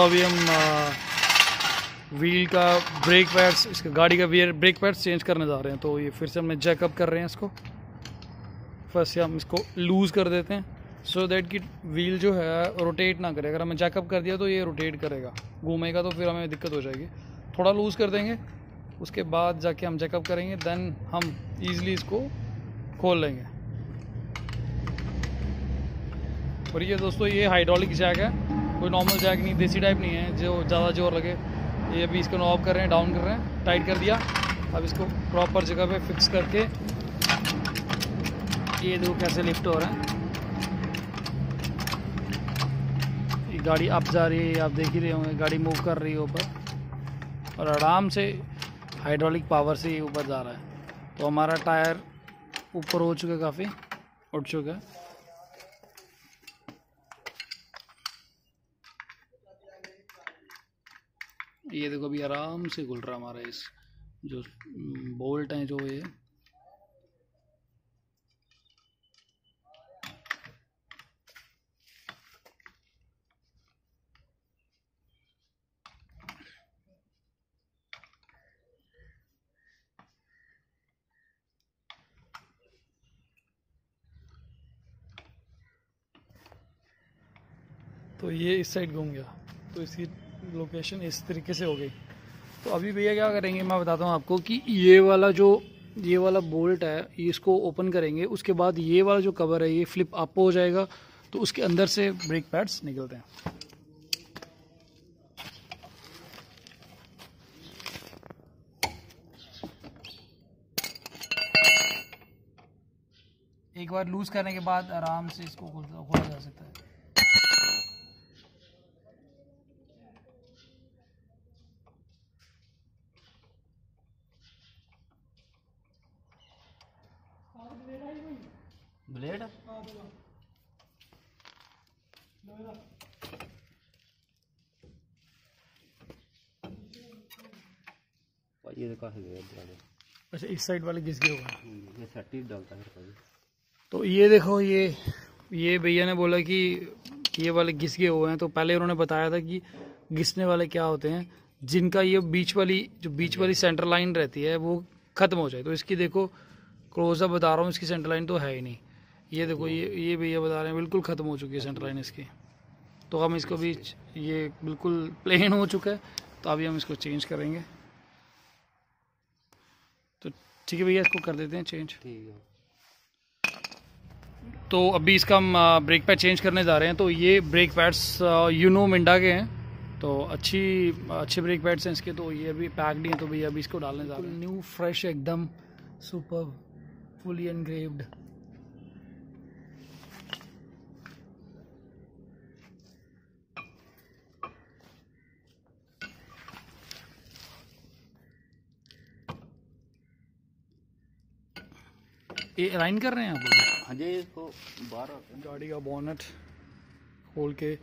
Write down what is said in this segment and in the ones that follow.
अभी हम व्हील का ब्रेक पैड्स, इसका गाड़ी का ब्रेक पैड्स चेंज करने जा रहे हैं। तो ये फिर से हमने जैकअप कर रहे हैं इसको। फर्स्ट हम इसको लूज़ कर देते हैं सो दैट कि व्हील जो है रोटेट ना करे। अगर हमें जैकअप कर दिया तो ये रोटेट करेगा, घूमेगा, तो फिर हमें दिक्कत हो जाएगी। थोड़ा लूज़ कर देंगे, उसके बाद जाके हम जैकअप करेंगे, देन हम ईज़िली इसको खोल लेंगे। और ये दोस्तों ये हाइड्रोलिक जैक है, कोई नॉर्मल जैक नहीं, देसी टाइप नहीं है जो ज़्यादा जोर लगे। ये अभी इसको नॉब कर रहे हैं, डाउन कर रहे हैं, टाइट कर दिया। अब इसको प्रॉपर जगह पे फिक्स करके ये देखो कैसे लिफ्ट हो रहा है। ये गाड़ी अप जा रही है, आप देख ही रहे होंगे, गाड़ी मूव कर रही है ऊपर और आराम से हाइड्रोलिक पावर से ये ऊपर जा रहा है। तो हमारा टायर ऊपर हो चुका है, काफ़ी उठ चुका है। ये देखो अभी आराम से खुल रहा है हमारा इस जो बोल्ट हैं जो ये। तो ये इस साइड घूम गया, तो इसकी लोकेशन इस तरीके से हो गई। तो अभी भैया क्या करेंगे मैं बताता हूँ आपको कि ये वाला बोल्ट है, इसको ओपन करेंगे। उसके बाद ये वाला जो कवर है ये फ्लिप अप हो जाएगा, तो उसके अंदर से ब्रेक पैड्स निकलते हैं। एक बार लूज करने के बाद आराम से इसको खोला जा सकता है। ब्लेड ये देखा है। अच्छा इस साइड वाले घिस गए होगा, ये सट्टी डालता है। तो ये देखो ये भैया ने बोला कि ये वाले घिस गए हुए हैं। तो पहले उन्होंने बताया था कि घिसने वाले क्या होते हैं, जिनका ये बीच वाली सेंटर लाइन रहती है वो ख़त्म हो जाए। तो इसकी देखो क्लोजअप बता रहा हूँ, इसकी सेंटर लाइन तो है ही नहीं। ये देखो ये भैया बता रहे हैं बिल्कुल ख़त्म हो चुकी है सेंटर लाइन इसकी। तो हम इसको भी, ये बिल्कुल प्लेन हो चुका है, तो अभी हम इसको चेंज करेंगे। तो ठीक है भैया, इसको कर देते हैं चेंज। ठीक है। तो अभी इसका हम ब्रेक पैड चेंज करने जा रहे हैं। तो ये ब्रेक पैड्स यूनो मिंडा के हैं, तो अच्छे ब्रेक पैड्स हैं इसके। तो ये अभी पैक्ड हैं, तो भैया अभी इसको डालने जा रहे हैं। न्यू फ्रेश एकदम सुपर फुली एनग्रेव्ड। ये अलाइन कर रहे हैं आप? हाँ जी, इसको बाहर गाड़ी का बोनट खोल के।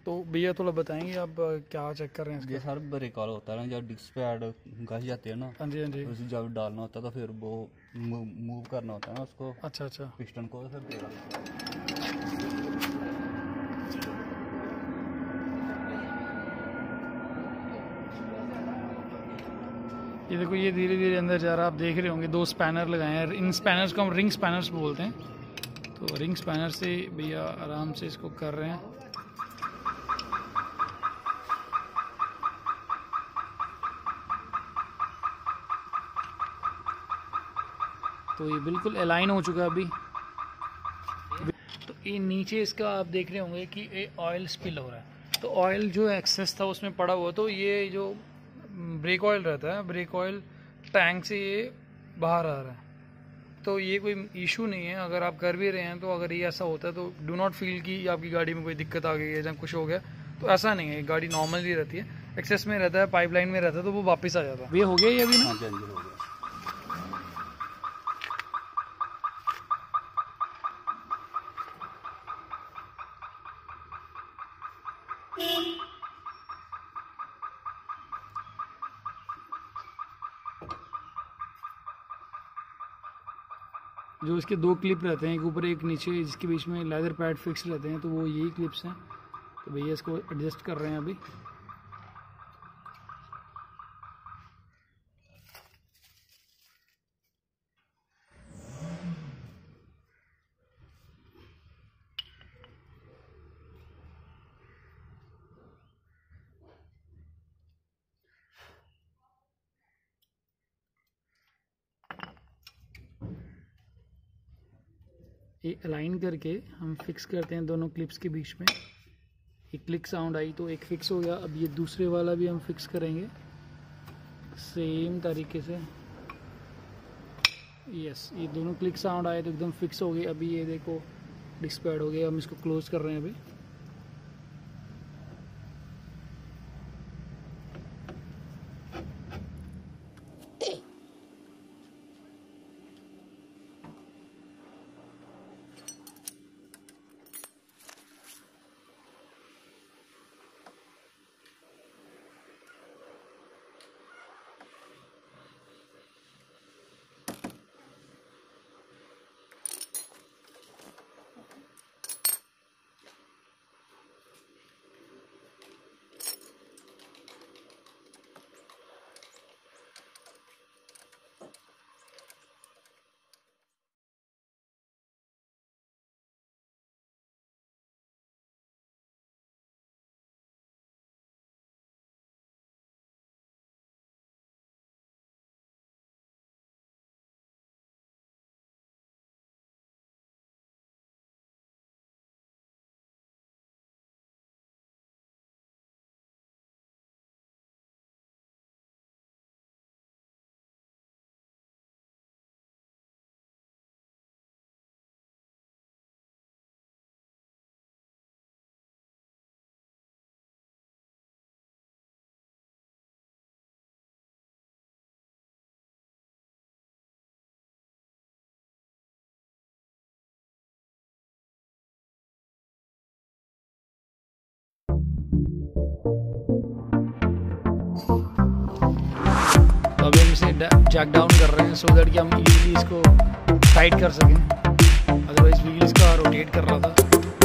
तो भैया थोड़ा बताएंगे आप क्या चेक कर रहे हैं? ये सर ब्रेक वाला होता है ना, जब डिस्क पैड घस जाते हैं ना, हाँ जी हाँ जी, उसे जब डालना होता है तो फिर वो मूव करना होता है ना उसको। अच्छा अच्छा, पिस्टन को सर ये देखो ये धीरे धीरे अंदर जा रहा है। आप देख रहे होंगे 2 स्पैनर लगाए हैं। इन स्पैनर्स को हम रिंग स्पैनर्स बोलते हैं। तो रिंग स्पैनर से भैया आराम से इसको कर रहे हैं। तो ये बिल्कुल अलाइन हो चुका है अभी। तो ये नीचे इसका आप देख रहे होंगे कि ये ऑयल स्पिल हो रहा है। तो ऑयल जो एक्सेस था उसमें पड़ा हुआ, तो ये जो ब्रेक ऑयल रहता है, ब्रेक ऑयल टैंक से ये बाहर आ रहा है। तो ये कोई इशू नहीं है। अगर आप कर भी रहे हैं, तो अगर ये ऐसा होता है तो डू नॉट फील कि आपकी गाड़ी में कोई दिक्कत आ गई है या कुछ हो गया। तो ऐसा नहीं है, गाड़ी नॉर्मली रहती है। एक्सेस में रहता है, पाइपलाइन में रहता है, तो वो वापस आ जाता है। ये हो गया ये अभी ना? हाँ जी, हो गया। जो इसके 2 क्लिप रहते हैं, एक ऊपर एक नीचे, जिसके बीच में लेदर पैड फिक्स रहते हैं, तो वो यही क्लिप्स हैं। तो भैया इसको एडजस्ट कर रहे हैं अभी। ये अलाइन करके हम फिक्स करते हैं दोनों क्लिप्स के बीच में। एक क्लिक साउंड आई तो एक फिक्स हो गया। अब ये दूसरे वाला भी हम फिक्स करेंगे सेम तरीके से। यस, ये दोनों क्लिक साउंड आए तो एकदम फिक्स हो गए। अभी ये देखो डिस्क पैड हो गया। हम इसको क्लोज कर रहे हैं अभी। तो अभी हम इसे जैक डाउन कर रहे हैं सो दैट कि हम इजीली इसको टाइट कर सकें। अदरवाइज व्हील इसका रोटेट कर रहा था।